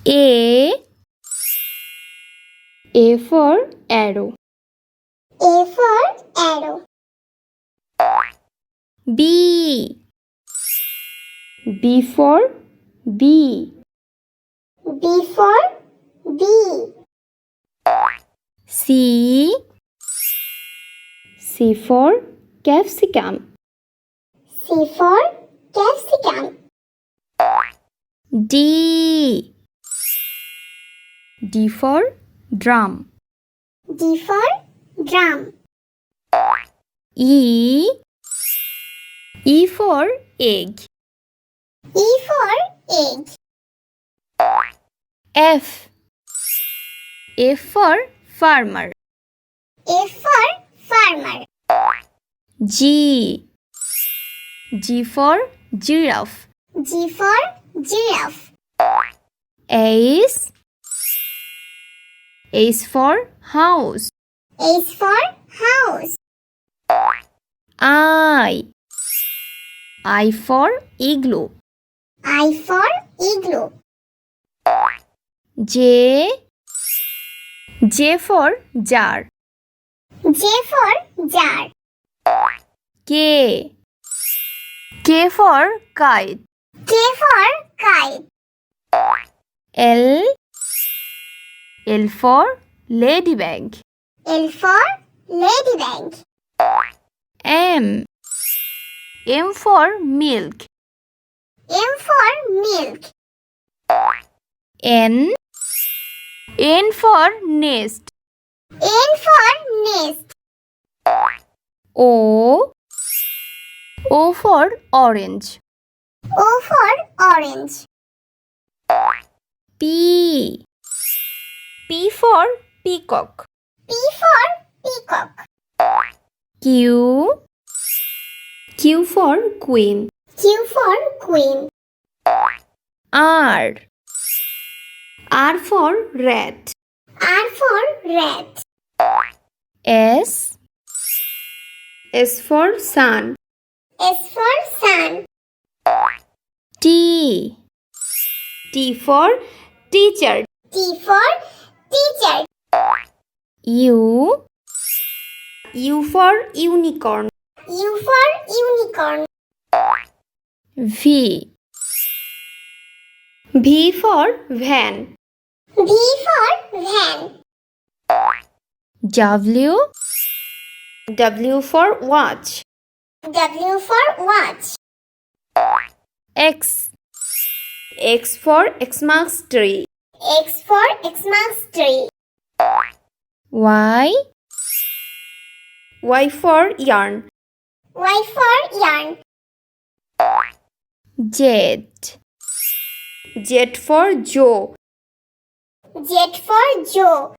A for arrow. A for arrow. B for bee. B for bee. C for capsicum. C for capsicum. D for drum. D for drum. E for egg. E for egg. F for farmer. F for farmer. G for giraffe. G for giraffe. H for house. H for house. I for igloo. I for igloo. J for jar. J for jar. K for kite. K for kite. L for ladybug. L for ladybug. M for milk. M for milk. N for nest. N for nest. O for orange. O for orange. P for peacock. P for peacock. Q for queen. Q for queen. R for rat. R for rat. S for sun. S for sun. T for teacher. T for teacher. U for unicorn. U for unicorn. V for van. V for van. W for watch. W for watch. X for Xmas tree. X for Xmas tree. Y for yarn. Y for yarn. Z for Joe. Z for Joe.